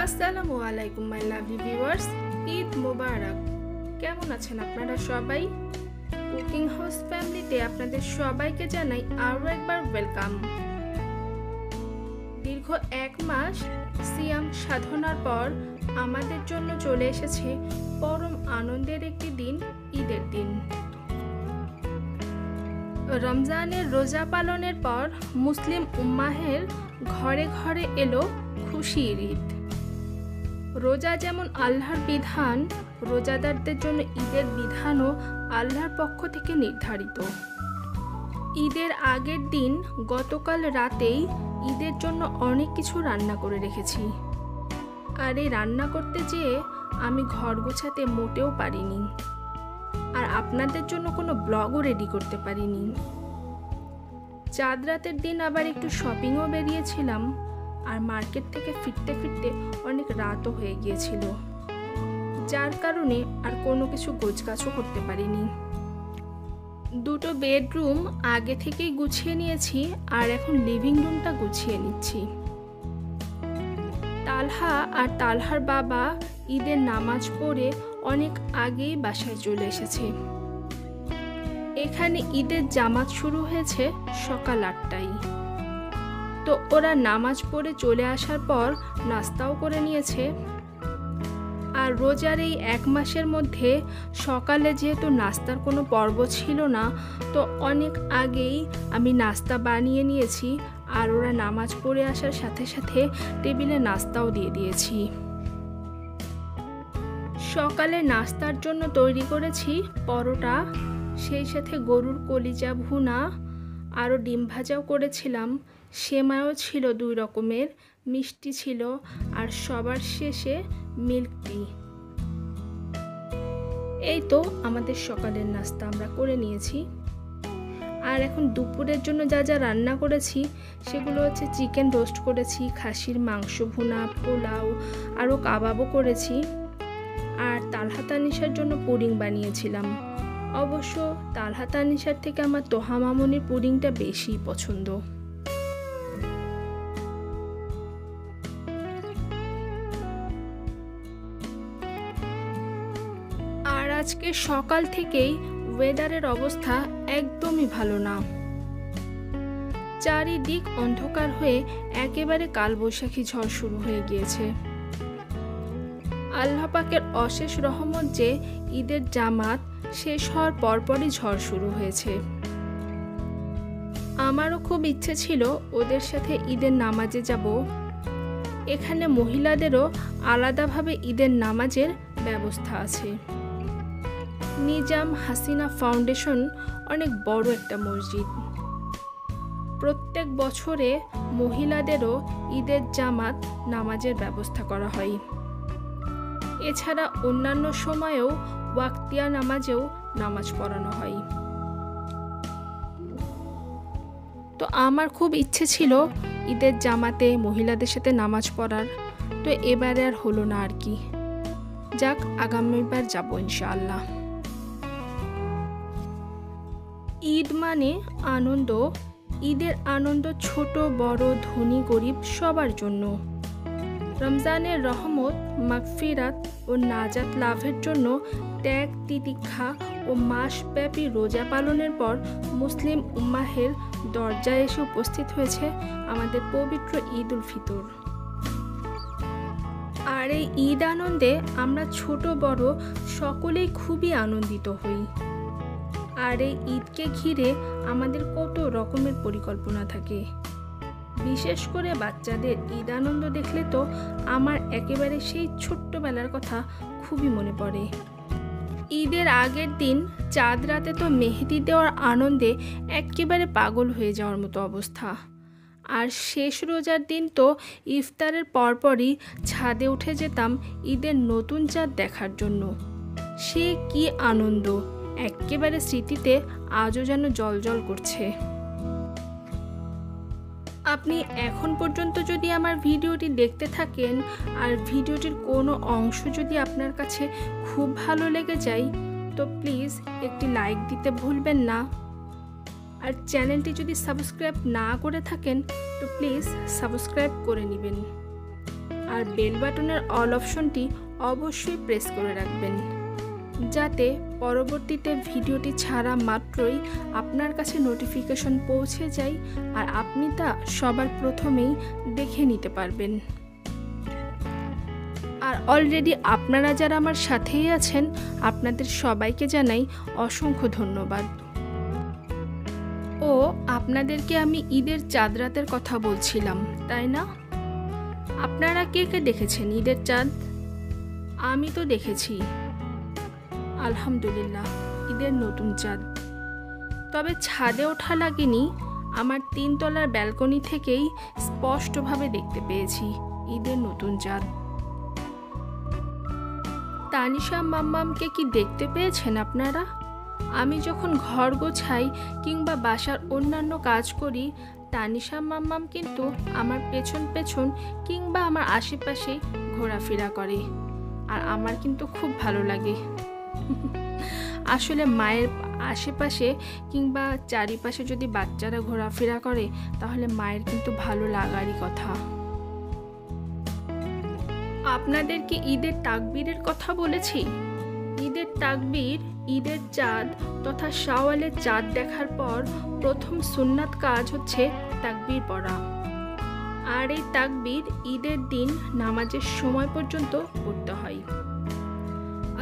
আসসালামু আলাইকুম my lovely viewers, Eid মোবারক। কেমন আছেন আপনারা সবাই? কুকিং হাউস ফ্যামিলিতে আপনাদের সবাইকে জানাই আরও একবার ওয়েলকাম। দীর্ঘ এক মাস সিয়াম সাধনার পর আমাদের জন্য চলে এসেছে পরম আনন্দের একটি দিন, ঈদের দিন। রমজানের রোজা পালনের পর মুসলিম উম্মাহের ঘরে ঘরে এলো খুশির ঈদ। রোজা যেমন আল্লাহর বিধান, রোজাদারদের জন্য ঈদের বিধানও আল্লাহর পক্ষ থেকে নির্ধারিত। ঈদের আগের দিন গতকাল রাতেই ঈদের জন্য অনেক কিছু রান্না করে রেখেছি। আর এই রান্না করতে যেয়ে আমি ঘর গোছাতে মোটেও পারিনি, আর আপনাদের জন্য কোনো ব্লগও রেডি করতে পারিনি। চাঁদ রাতের দিন আবার একটু শপিংও বেরিয়েছিলাম, আর মার্কেট থেকে ফিরতে ফিরতে অনেক রাতও হয়ে গিয়েছিল, যার কারণে আর কোনো কিছু গোছগাছও করতে পারিনি। দুটো বেডরুম আগে থেকেই গুছিয়ে নিয়েছি, আর এখন লিভিং রুমটা গুছিয়ে নিচ্ছি। তালহা আর তালহার বাবা ঈদের নামাজ পড়ে অনেক আগেই বাসায় চলে এসেছে। এখানে ঈদের জামাত শুরু হয়েছে সকাল 8টায়। তো ওরা নামাজ পড়ে চলে আসার পর নাস্তাও করে নিয়েছে। আর রোজার এই এক মাসের মধ্যে সকালে যেহেতু নাস্তার কোনো পর্ব ছিল না, তো অনেক আগেই আমি নাস্তা বানিয়ে নিয়েছি, আর ওরা নামাজ পড়ে আসার সাথে সাথে টেবিলে নাস্তাও দিয়ে দিয়েছি। সকালে নাস্তার জন্য তৈরি করেছি পরোটা, সেই সাথে গরুর কলিজা ভুনা, আরও ডিম ভাজাও করেছিলাম, সেমাইও ছিল 2 রকমের, মিষ্টি ছিল, আর সবার শেষে মিল্ক টি। এই তো আমাদের সকালের নাস্তা আমরা করে নিয়েছি। আর এখন দুপুরের জন্য যা যা রান্না করেছি সেগুলো হচ্ছে চিকেন রোস্ট করেছি, খাসির মাংস ভুনা, পোলাও, আরও কাবাবও করেছি। আর তালহা তানিশার জন্য পুডিং বানিয়েছিলাম। অবশ্য তালহা তানিশার থেকে আমার তোহা মামুনির পুডিংটা বেশি পছন্দ। আর আজকে সকাল থেকেই ওয়েদারের অবস্থা একদমই ভালো না। চারিদিক অন্ধকার হয়ে একেবারে কালবৈশাখী ঝড় শুরু হয়ে গিয়েছে। আল্লাহ পাকের অশেষ রহমত যে ঈদের জামাত শেষ হওয়ার পরপরই ঝড় শুরু হয়েছে। আমারও খুব ইচ্ছে ছিল ওদের সাথে ঈদের নামাজে যাব। এখানে মহিলাদেরও আলাদাভাবে ঈদের নামাজের ব্যবস্থা আছে। নিজাম হাসিনা ফাউন্ডেশন অনেক বড় একটা মসজিদ। প্রত্যেক বছরে মহিলাদেরও ঈদের জামাত নামাজের ব্যবস্থা করা হয়। এছাড়া অন্যান্য সময়েও ওয়াক্তিয়া নামাজেও নামাজ পড়ানো হয়। তো আমার খুব ইচ্ছে ছিল ঈদের জামাতে মহিলাদের সাথে নামাজ পড়ার, তো এবারে আর হলো না আর কি। যাক, আগামীবার যাব ইনশাআল্লাহ। ঈদ মানে আনন্দ। ঈদের আনন্দ ছোট বড় ধনী গরিব সবার জন্য। রমজানের রহমত, মাগফিরাত ও নাজাত লাভের জন্য ত্যাগ তিতিক্ষা ও মাসব্যাপী রোজা পালনের পর মুসলিম উম্মাহের দরজায় এসে উপস্থিত হয়েছে আমাদের পবিত্র ঈদ উল ফিতর। আর এই ঈদ আনন্দে আমরা ছোট বড় সকলেই খুবই আনন্দিত হই। আর এই ঈদকে ঘিরে আমাদের কত রকমের পরিকল্পনা থাকে। বিশেষ করে বাচ্চাদের ঈদ আনন্দ দেখলে তো আমার একেবারে সেই ছোট্টবেলার কথা খুবই মনে পড়ে। ঈদের আগের দিন চাঁদ রাতে তো মেহেদি দেওয়ার আনন্দে একেবারে পাগল হয়ে যাওয়ার মতো অবস্থা। আর শেষ রোজার দিন তো ইফতারের পরপরই ছাদে উঠে যেতাম ঈদের নতুন চাঁদ দেখার জন্য। সে কি আনন্দ, একেবারে স্মৃতিতে আজও যেন জ্বলজ্বল করছে। আপনি এখন পর্যন্ত যদি আমার ভিডিওটি দেখতে থাকেন, আর ভিডিওটির কোনো অংশ যদি আপনার কাছে খুব ভালো লেগে যায়, তো প্লিজ একটি লাইক দিতে ভুলবেন না। আর চ্যানেলটি যদি সাবস্ক্রাইব না করে থাকেন, তো প্লিজ সাবস্ক্রাইব করে নেবেন। আর বেল বাটনের অল অপশনটি অবশ্যই প্রেস করে রাখবেন, যাতে পরবর্তীতে ভিডিওটি ছাড়া মাত্রই আপনার কাছে নোটিফিকেশন পৌঁছে যায় আর আপনি তা সবার প্রথমেই দেখে নিতে পারবেন। আর অলরেডি আপনারা যারা আমার সাথেই আছেন, আপনাদের সবাইকে জানাই অসংখ্য ধন্যবাদ। ও আপনাদেরকে আমি ঈদের চাঁদ রাতের কথা বলছিলাম, তাই না? আপনারা কে কে দেখেছেন ঈদের চাঁদ? আমি তো দেখেছি, আলহামদুলিল্লাহ, ঈদের নতুন চাঁদ। তবে ছাদে ওঠা লাগেনি, আমার 3 তলার ব্যালকনি থেকেই স্পষ্টভাবে দেখতে পেয়েছি ঈদের নতুন চাঁদ। তানিশা মাম্মামকে কি দেখতে পেয়েছেন আপনারা? আমি যখন ঘর গোছাই কিংবা বাসার অন্যান্য কাজ করি, তানিশা মাম্মাম কিন্তু আমার পেছন পেছন কিংবা আমার আশেপাশে ঘোরাফেরা করে, আর আমার কিন্তু খুব ভালো লাগে। আসলে মায়ের আশেপাশে কিংবা চারিপাশে যদি বাচ্চারা ঘোরাফেরা করে, তাহলে মায়ের কিন্তু ভালো লাগারই কথা। আপনাদেরকে ঈদের তাকবীরের কথা বলেছি। ঈদের তাকবীর, ঈদের চাঁদ তথা শাওয়ালের চাঁদ দেখার পর প্রথম সুন্নাত কাজ হচ্ছে তাকবীর পড়া। আর এই তাকবীর ঈদের দিন নামাজের সময় পর্যন্ত পড়তে হয়।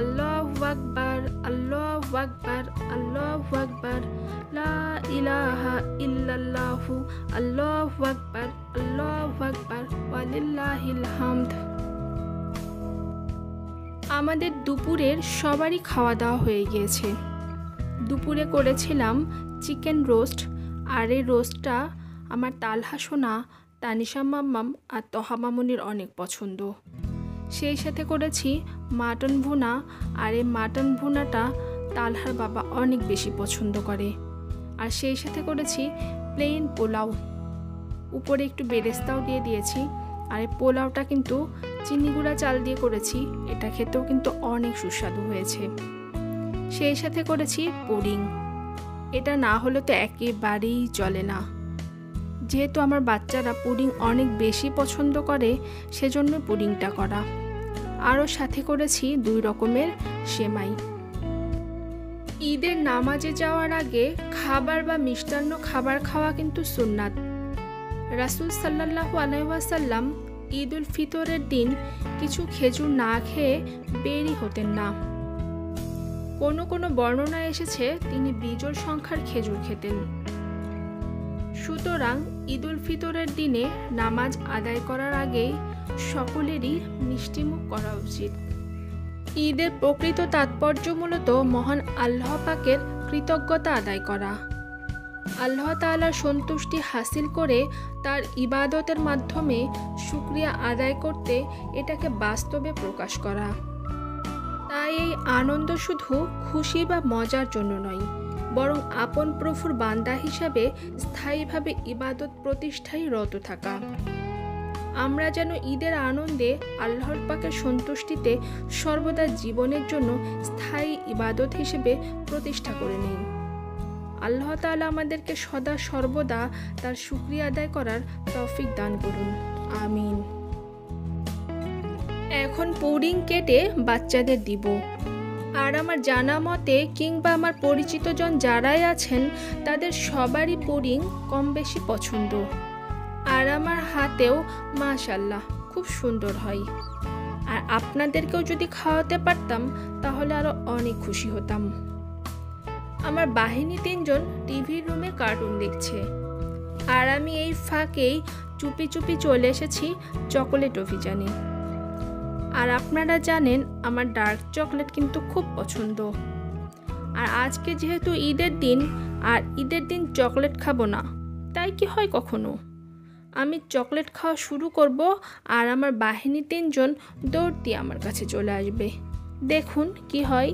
আল্লাহু আকবার, আল্লাহু আকবার, আল্লাহু আকবার, লা ইলাহা ইল্লাল্লাহু, আল্লাহু আকবার, আল্লাহু আকবার, ওয়ালিল্লাহিল হামদ। আমাদের দুপুরের সবারই খাওয়া দাওয়া হয়ে গিয়েছে। দুপুরে করেছিলাম চিকেন রোস্ট, আর এই রোস্টটা আমার তালহা সোনা, তানিশা মাম্মাম আর তহা মামুনির অনেক পছন্দ। সেই সাথে করেছি মাটন ভুনা, আর এই মাটন ভুনাটা তালহার বাবা অনেক বেশি পছন্দ করে। আর সেই সাথে করেছি প্লেন পোলাও, উপরে একটু বেরেস্তাও দিয়ে দিয়েছি। আর এই পোলাওটা কিন্তু চিনি গুঁড়া চাল দিয়ে করেছি, এটা খেতেও কিন্তু অনেক সুস্বাদু হয়েছে। সেই সাথে করেছি পুডিং, এটা না হলে তো একেবারেই চলে না। যেহেতু আমার বাচ্চারা পুডিং অনেক বেশি পছন্দ করে, সেজন্য পুডিংটা করা। আরও সাথে করেছি 2 রকমের সেমাই। ঈদের নামাজে যাওয়ার আগে খাবার বা মিষ্টান্ন খাবার খাওয়া কিন্তু সুন্নাত। রাসূল সাল্লাল্লাহু আলাইহি ওয়াসাল্লাম ঈদ উল ফিতরের দিন কিছু খেজুর না খেয়ে বেরই হতেন না। কোনো কোনো বর্ণনায় এসেছে তিনি বিজোড় সংখ্যার খেজুর খেতেন। সুতরাং ঈদ উল ফিতরের দিনে নামাজ আদায় করার আগেই সকলেরই মিষ্টিমুখ করা উচিত। ঈদের প্রকৃত তাৎপর্য মূলত মহান আল্লাহ পাকের কৃতজ্ঞতা আদায় করা, আল্লাহ তাআলার সন্তুষ্টি হাসিল করে তার ইবাদতের মাধ্যমে শুকরিয়া আদায় করতে এটাকে বাস্তবে প্রকাশ করা। তাই এই আনন্দ শুধু খুশি বা মজার জন্য নয়, বরং আপন প্রভুর বান্দা হিসাবে স্থায়ীভাবে ইবাদত প্রতিষ্ঠায় রত থাকা। আমরা যেন ঈদের আনন্দে আল্লাহর পাকের সন্তুষ্টিতে সর্বদা জীবনের জন্য স্থায়ী ইবাদত হিসেবে প্রতিষ্ঠা করে নিই। আল্লাহ তাআলা আমাদেরকে সদা সর্বদা তার শুকরিয়া আদায় করার তৌফিক দান করুন, আমিন। এখন পুডিং কেটে বাচ্চাদের দিব। আর আমার জানা মতে কিংবা আমার পরিচিতজন যারাই আছেন, তাদের সবারই পুডিং কম বেশি পছন্দ। আর আমার হাতেও মাশাআল্লাহ খুব সুন্দর হয়। আর আপনাদেরকেও যদি খাওয়াতে পারতাম তাহলে আরও অনেক খুশি হতাম। আমার বাহিনী 3 জন টিভির রুমে কার্টুন দেখছে, আর আমি এই ফাঁকেই চুপি চুপি চলে এসেছি চকোলেট অভিযানে। আর আপনারা জানেন আমার ডার্ক চকলেট কিন্তু খুব পছন্দ। আর আজকে যেহেতু ঈদের দিন, আর ঈদের দিন চকলেট খাবো না, তাই কি হয় কখনো? আমি চকলেট খাওয়া শুরু করব, আর আমার বাহিনী 3 জন দৌড় দিয়ে আমার কাছে চলে আসবে। দেখুন কি হয়।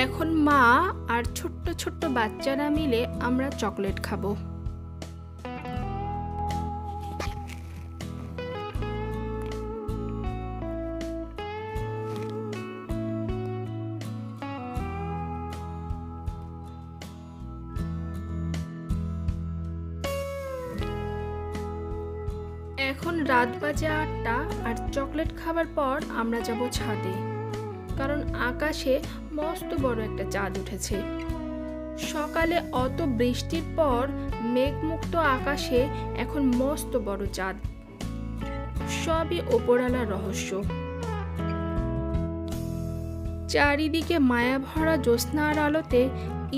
এখন মা আর ছোট্ট ছোট্ট বাচ্চারা মিলে আমরা চকলেট খাবো। এখন রাত বাজে 8টা আর চকলেট খাবার পর আমরা যাব ছাদে, কারণ আকাশে মস্ত বড় একটা চাঁদ উঠেছে। সকালে অত বৃষ্টির পর মেঘমুক্ত আকাশে এখন মস্ত বড় চাঁদ। সবই ওপরওয়ালার রহস্য। চারিদিকে মায়া ভরা জ্যোৎস্নার আলোতে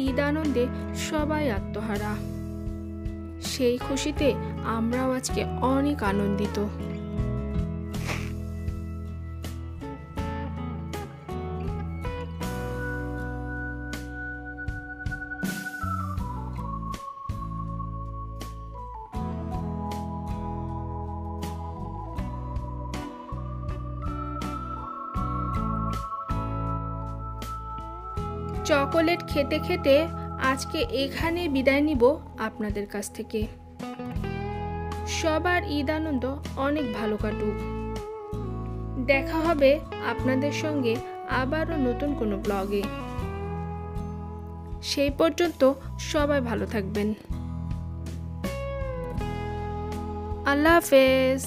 ঈদ আনন্দে সবাই আত্মহারা। সেই খুশিতে আমরাও আজকে অনেক আনন্দিত। চকোলেট খেতে খেতে আজকে এখানে বিদায় নিব আপনাদের কাছ থেকে। সবার ঈদ আনন্দ অনেক ভালো কাটুক। দেখা হবে আপনাদের সঙ্গে আবারও নতুন কোনো ব্লগে। সেই পর্যন্ত সবাই ভালো থাকবেন। আল্লাহ হাফেজ।